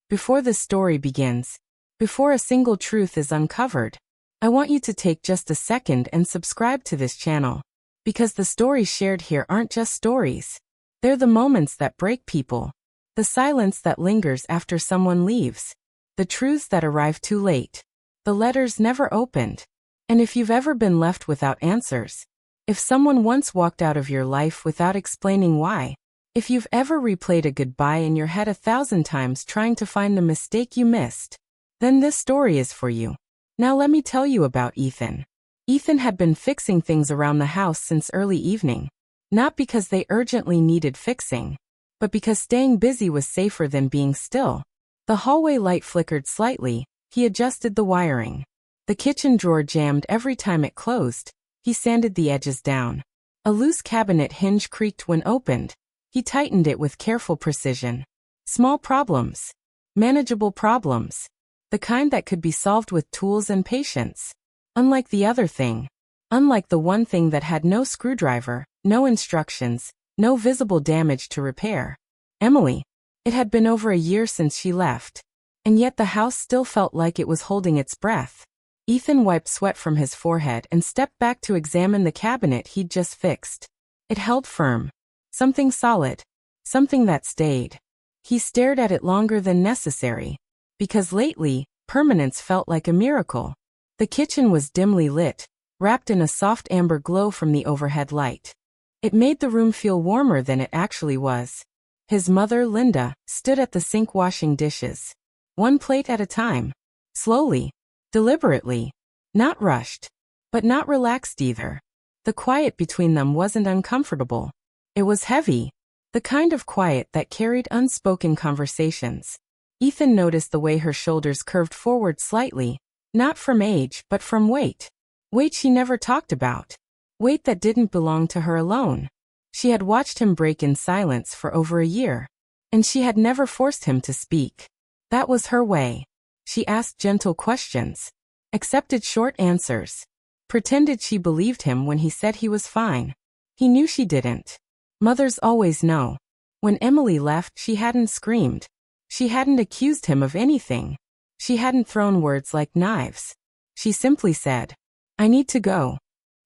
Before this story begins, before a single truth is uncovered, I want you to take just a second and subscribe to this channel. Because the stories shared here aren't just stories. They're the moments that break people. The silence that lingers after someone leaves. The truths that arrive too late. The letters never opened. And if you've ever been left without answers, if someone once walked out of your life without explaining why, if you've ever replayed a goodbye in your head 1,000 times trying to find the mistake you missed, then this story is for you. Now let me tell you about Ethan. Ethan had been fixing things around the house since early evening, not because they urgently needed fixing, but because staying busy was safer than being still. The hallway light flickered slightly, he adjusted the wiring. The kitchen drawer jammed every time it closed, he sanded the edges down. A loose cabinet hinge creaked when opened, he tightened it with careful precision. Small problems. Manageable problems. The kind that could be solved with tools and patience. Unlike the other thing. Unlike the one thing that had no screwdriver, no instructions, no visible damage to repair. Emily. It had been over a year since she left. And yet the house still felt like it was holding its breath. Ethan wiped sweat from his forehead and stepped back to examine the cabinet he'd just fixed. It held firm. Something solid. Something that stayed. He stared at it longer than necessary. Because lately, permanence felt like a miracle. The kitchen was dimly lit, wrapped in a soft amber glow from the overhead light. It made the room feel warmer than it actually was. His mother, Linda, stood at the sink washing dishes. One plate at a time. Slowly. Deliberately. Not rushed. But not relaxed either. The quiet between them wasn't uncomfortable. It was heavy. The kind of quiet that carried unspoken conversations. Ethan noticed the way her shoulders curved forward slightly, not from age but from weight. Weight she never talked about. Weight that didn't belong to her alone. She had watched him break in silence for over a year. And she had never forced him to speak. That was her way. She asked gentle questions. Accepted short answers. Pretended she believed him when he said he was fine. He knew she didn't. Mothers always know. When Emily left, she hadn't screamed. She hadn't accused him of anything. She hadn't thrown words like knives. She simply said, "I need to go."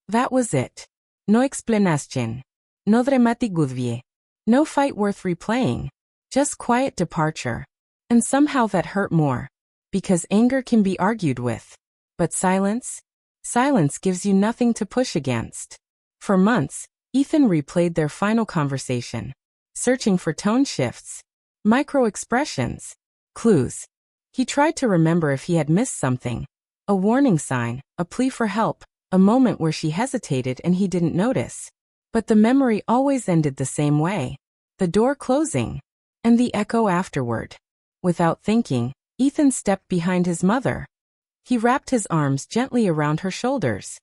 That was it. No explanation. No dramatic goodbye. No fight worth replaying. Just quiet departure. And somehow that hurt more. Because anger can be argued with. But silence? Silence gives you nothing to push against. For months, Ethan replayed their final conversation. Searching for tone shifts. Micro-expressions. Clues. He tried to remember if he had missed something. A warning sign, a plea for help, a moment where she hesitated and he didn't notice. But the memory always ended the same way. The door closing. And the echo afterward. Without thinking, Ethan stepped behind his mother. He wrapped his arms gently around her shoulders.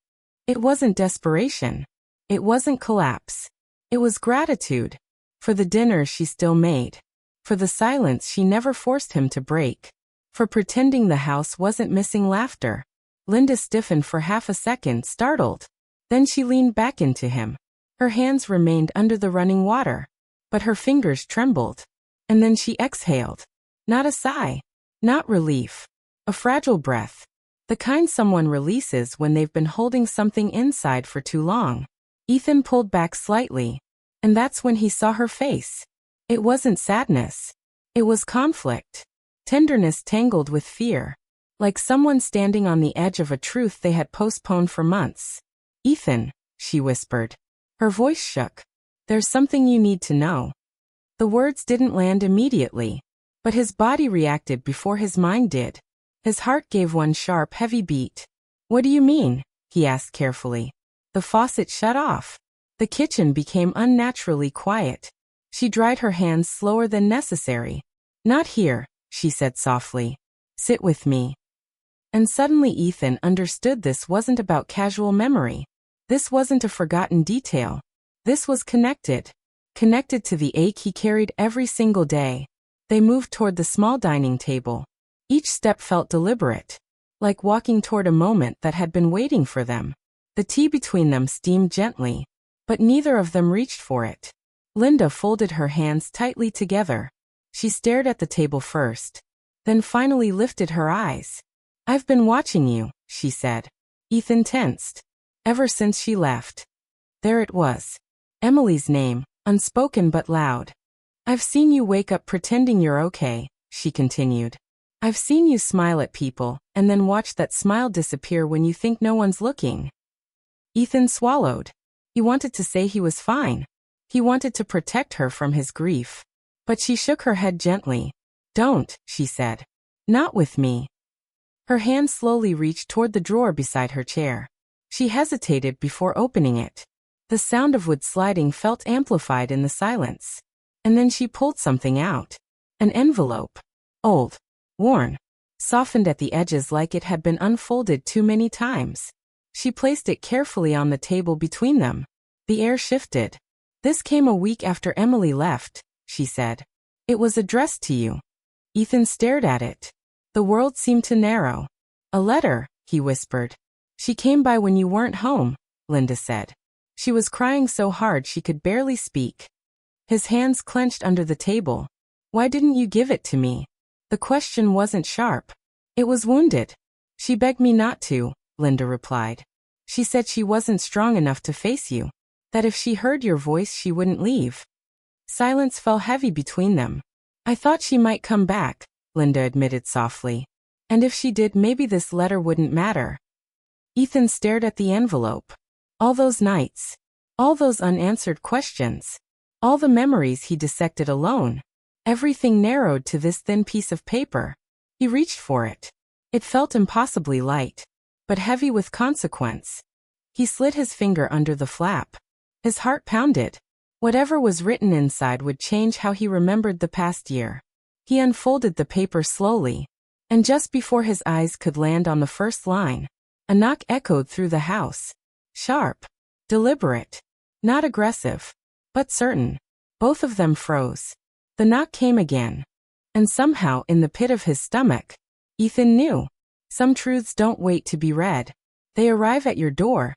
It wasn't desperation. It wasn't collapse. It was gratitude. For the dinner she still made. For the silence she never forced him to break. For pretending the house wasn't missing laughter. Linda stiffened for half a second, startled. Then she leaned back into him. Her hands remained under the running water. But her fingers trembled. And then she exhaled. Not a sigh. Not relief. A fragile breath. The kind someone releases when they've been holding something inside for too long. Ethan pulled back slightly. And that's when he saw her face. It wasn't sadness. It was conflict. Tenderness tangled with fear. Like someone standing on the edge of a truth they had postponed for months. "Ethan," she whispered. Her voice shook. "There's something you need to know." The words didn't land immediately. But his body reacted before his mind did. His heart gave one sharp, heavy beat. "What do you mean?" he asked carefully. The faucet shut off. The kitchen became unnaturally quiet. She dried her hands slower than necessary. "Not here," she said softly. "Sit with me." And suddenly Ethan understood this wasn't about casual memory. This wasn't a forgotten detail. This was connected. Connected to the ache he carried every single day. They moved toward the small dining table. Each step felt deliberate. Like walking toward a moment that had been waiting for them. The tea between them steamed gently. But neither of them reached for it. Linda folded her hands tightly together. She stared at the table first. then finally lifted her eyes. "I've been watching you," she said. Ethan tensed. Ever since she left. There it was. Emily's name, unspoken but loud. "I've seen you wake up pretending you're okay," she continued. "I've seen you smile at people, and then watch that smile disappear when you think no one's looking." Ethan swallowed. He wanted to say he was fine. He wanted to protect her from his grief. But she shook her head gently. "Don't," she said. "Not with me." Her hand slowly reached toward the drawer beside her chair. She hesitated before opening it. The sound of wood sliding felt amplified in the silence. And then she pulled something out. An envelope. Old. Worn. Softened at the edges like it had been unfolded too many times. She placed it carefully on the table between them. The air shifted. "This came a week after Emily left," she said. "It was addressed to you." Ethan stared at it. The world seemed to narrow. "A letter," he whispered. "She came by when you weren't home," Linda said. She was crying so hard she could barely speak. His hands clenched under the table. "Why didn't you give it to me?" The question wasn't sharp. It was wounded. "She begged me not to," Linda replied. "She said she wasn't strong enough to face you. That if she heard your voice she wouldn't leave." Silence fell heavy between them. "I thought she might come back," Linda admitted softly. "And if she did, maybe this letter wouldn't matter." Ethan stared at the envelope. All those nights. All those unanswered questions. All the memories he dissected alone. Everything narrowed to this thin piece of paper. He reached for it. It felt impossibly light, but heavy with consequence. He slid his finger under the flap. His heart pounded. Whatever was written inside would change how he remembered the past year. He unfolded the paper slowly, and just before his eyes could land on the first line, a knock echoed through the house. Sharp. Deliberate. Not aggressive. But certain. Both of them froze. The knock came again. And somehow, in the pit of his stomach, Ethan knew. Some truths don't wait to be read. They arrive at your door.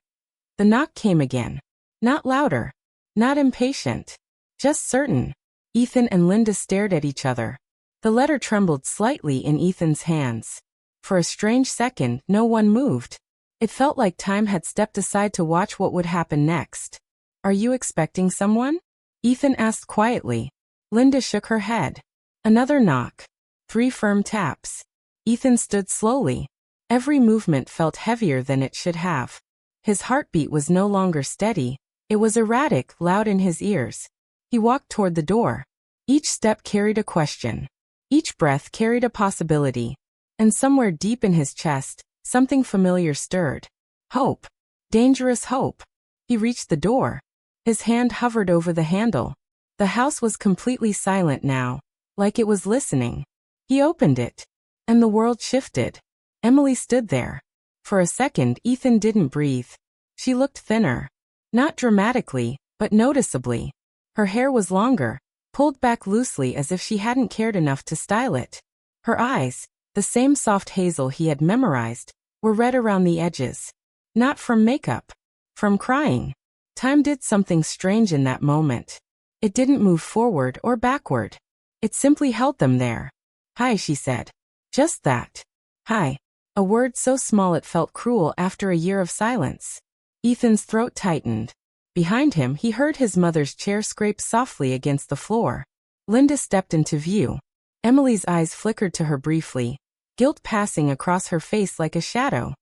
The knock came again. Not louder. Not impatient. Just certain. Ethan and Linda stared at each other. The letter trembled slightly in Ethan's hands. For a strange second, no one moved. It felt like time had stepped aside to watch what would happen next. "Are you expecting someone?" Ethan asked quietly. Linda shook her head. Another knock. 3 firm taps. Ethan stood slowly. Every movement felt heavier than it should have. His heartbeat was no longer steady. It was erratic, loud in his ears. He walked toward the door. Each step carried a question. Each breath carried a possibility. And somewhere deep in his chest, something familiar stirred. Hope. Dangerous hope. He reached the door. His hand hovered over the handle. The house was completely silent now, like it was listening. He opened it. And the world shifted. Emily stood there. For a second, Ethan didn't breathe. She looked thinner. Not dramatically, but noticeably. Her hair was longer, pulled back loosely as if she hadn't cared enough to style it. Her eyes, the same soft hazel he had memorized, were red around the edges. Not from makeup. From crying. Time did something strange in that moment. It didn't move forward or backward. It simply held them there. "Hi," she said. Just that. "Hi." A word so small it felt cruel after a year of silence. Ethan's throat tightened. Behind him, he heard his mother's chair scrape softly against the floor. Linda stepped into view. Emily's eyes flickered to her briefly, guilt passing across her face like a shadow.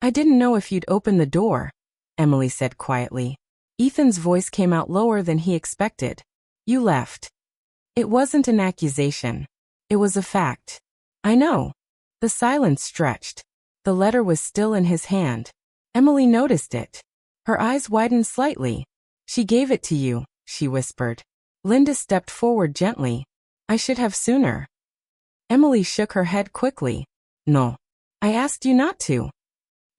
"I didn't know if you'd open the door," Emily said quietly. Ethan's voice came out lower than he expected. "You left." It wasn't an accusation. It was a fact. "I know." The silence stretched. The letter was still in his hand. Emily noticed it. Her eyes widened slightly. "She gave it to you," she whispered. Linda stepped forward gently. "I should have sooner." Emily shook her head quickly. "No. I asked you not to."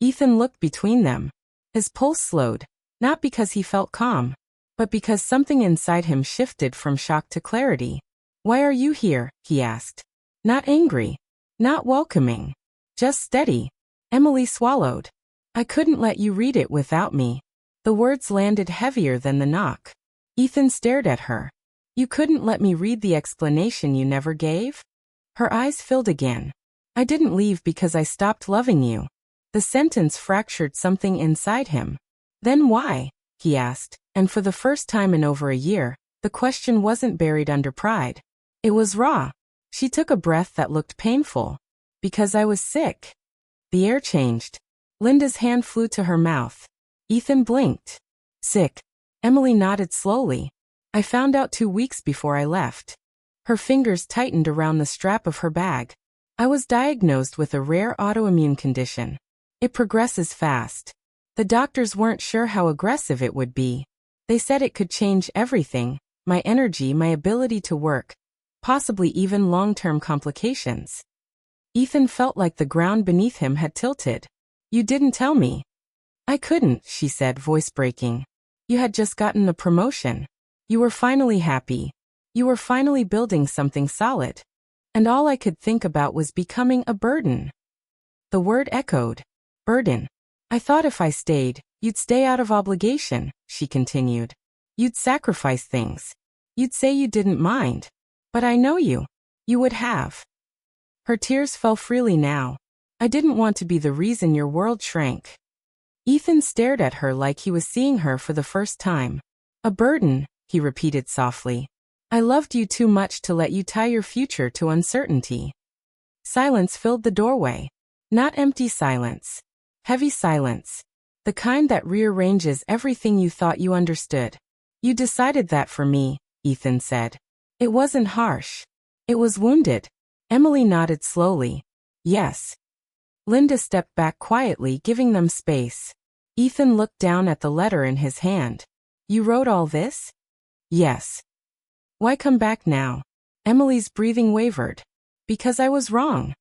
Ethan looked between them. His pulse slowed, not because he felt calm, but because something inside him shifted from shock to clarity. "Why are you here?" he asked. Not angry. Not welcoming. Just steady. Emily swallowed. "I couldn't let you read it without me." The words landed heavier than the knock. Ethan stared at her. "You couldn't let me read the explanation you never gave?" Her eyes filled again. I didn't leave because I stopped loving you. The sentence fractured something inside him. Then why? He asked, and for the first time in over a year, the question wasn't buried under pride. It was raw. She took a breath that looked painful. Because I was sick. The air changed. Linda's hand flew to her mouth. Ethan blinked. Sick. Emily nodded slowly. I found out 2 weeks before I left. Her fingers tightened around the strap of her bag. I was diagnosed with a rare autoimmune condition. It progresses fast. The doctors weren't sure how aggressive it would be. They said it could change everything, my energy, my ability to work, possibly even long-term complications. Ethan felt like the ground beneath him had tilted. You didn't tell me. I couldn't, she said, voice breaking. You had just gotten a promotion. You were finally happy. You were finally building something solid. And all I could think about was becoming a burden. The word echoed. Burden. I thought if I stayed, you'd stay out of obligation, she continued. You'd sacrifice things. You'd say you didn't mind. But I know you. You would have. Her tears fell freely now. I didn't want to be the reason your world shrank. Ethan stared at her like he was seeing her for the first time. A burden, he repeated softly. I loved you too much to let you tie your future to uncertainty. Silence filled the doorway. Not empty silence. Heavy silence. The kind that rearranges everything you thought you understood. You decided that for me, Ethan said. It wasn't harsh. It was wounded. Emily nodded slowly. Yes. Linda stepped back quietly, giving them space. Ethan looked down at the letter in his hand. You wrote all this? Yes. Why come back now? Emily's breathing wavered. Because I was wrong.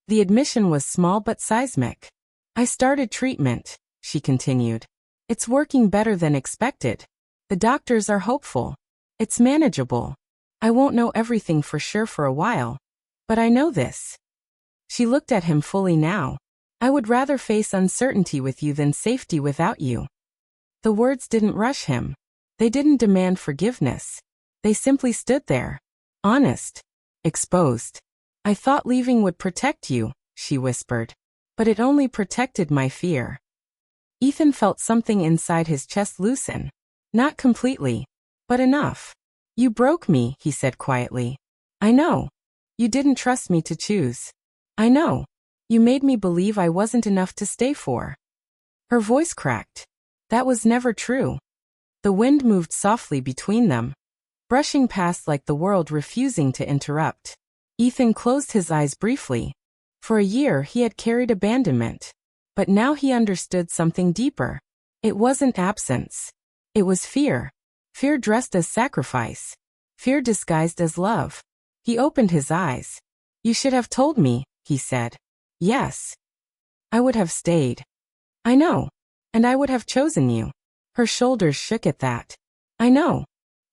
The admission was small but seismic. I started treatment, she continued. It's working better than expected. The doctors are hopeful. It's manageable. I won't know everything for sure for a while. But I know this. She looked at him fully now. I would rather face uncertainty with you than safety without you. The words didn't rush him. They didn't demand forgiveness. They simply stood there. Honest. Exposed. I thought leaving would protect you, she whispered. But it only protected my fear. Ethan felt something inside his chest loosen. Not completely. But enough. You broke me, he said quietly. I know. You didn't trust me to choose. I know. You made me believe I wasn't enough to stay for. Her voice cracked. That was never true. The wind moved softly between them, brushing past like the world refusing to interrupt. Ethan closed his eyes briefly. For a year he had carried abandonment. But now he understood something deeper. It wasn't absence. It was fear. Fear dressed as sacrifice. Fear disguised as love. He opened his eyes. You should have told me, he said. Yes. I would have stayed. I know. And I would have chosen you. Her shoulders shook at that. I know.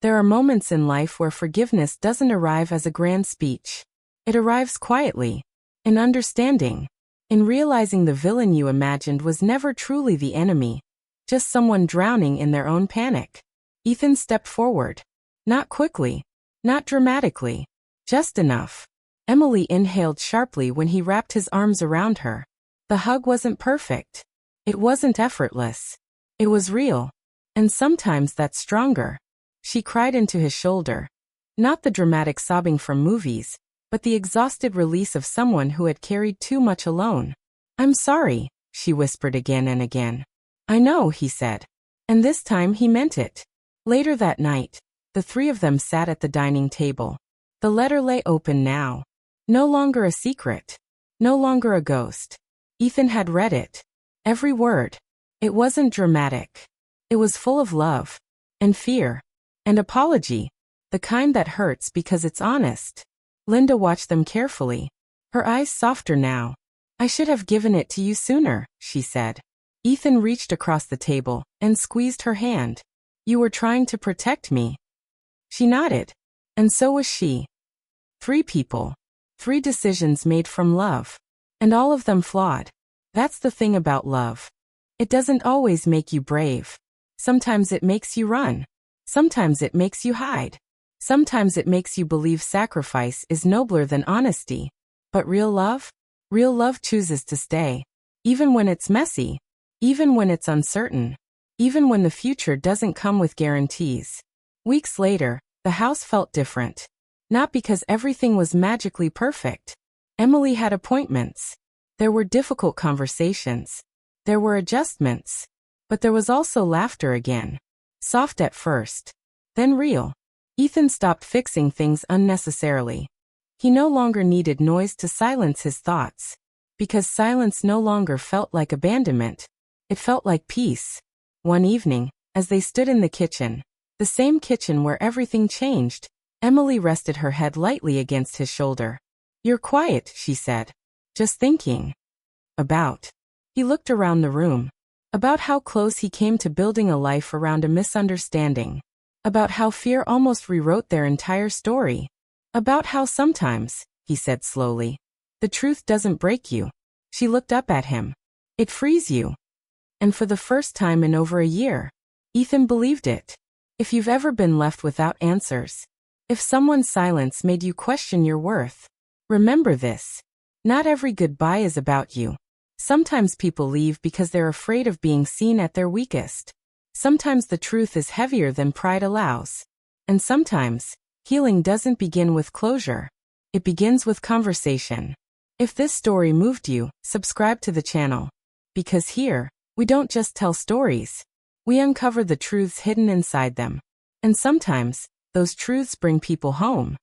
There are moments in life where forgiveness doesn't arrive as a grand speech. It arrives quietly. In understanding. In realizing the villain you imagined was never truly the enemy. Just someone drowning in their own panic. Ethan stepped forward. Not quickly. Not dramatically. Just enough. Emily inhaled sharply when he wrapped his arms around her. The hug wasn't perfect. It wasn't effortless. It was real. And sometimes that's stronger. She cried into his shoulder. Not the dramatic sobbing from movies, but the exhausted release of someone who had carried too much alone. I'm sorry, she whispered again and again. I know, he said. And this time he meant it. Later that night, the three of them sat at the dining table. The letter lay open now. No longer a secret. No longer a ghost. Ethan had read it. Every word. It wasn't dramatic. It was full of love. And fear. And apology. The kind that hurts because it's honest. Linda watched them carefully. Her eyes softer now. I should have given it to you sooner, she said. Ethan reached across the table and squeezed her hand. You were trying to protect me. She nodded. And so was she. 3 people. 3 decisions made from love. And all of them flawed. That's the thing about love. It doesn't always make you brave. Sometimes it makes you run. Sometimes it makes you hide. Sometimes it makes you believe sacrifice is nobler than honesty. But real love? Real love chooses to stay. Even when it's messy. Even when it's uncertain. Even when the future doesn't come with guarantees. Weeks later, the house felt different. Not because everything was magically perfect. Emily had appointments. There were difficult conversations. There were adjustments. But there was also laughter again. Soft at first. Then real. Ethan stopped fixing things unnecessarily. He no longer needed noise to silence his thoughts. Because silence no longer felt like abandonment. It felt like peace. One evening, as they stood in the kitchen, the same kitchen where everything changed, Emily rested her head lightly against his shoulder. "You're quiet," she said. "Just thinking." About. He looked around the room. About how close he came to building a life around a misunderstanding. About how fear almost rewrote their entire story. About how sometimes, he said slowly, the truth doesn't break you. She looked up at him. It frees you. And for the first time in over a year, Ethan believed it. If you've ever been left without answers, if someone's silence made you question your worth, remember this. Not every goodbye is about you. Sometimes people leave because they're afraid of being seen at their weakest. Sometimes the truth is heavier than pride allows. And sometimes, healing doesn't begin with closure. It begins with conversation. If this story moved you, subscribe to the channel. Because here, we don't just tell stories. We uncover the truths hidden inside them. And sometimes, those truths bring people home.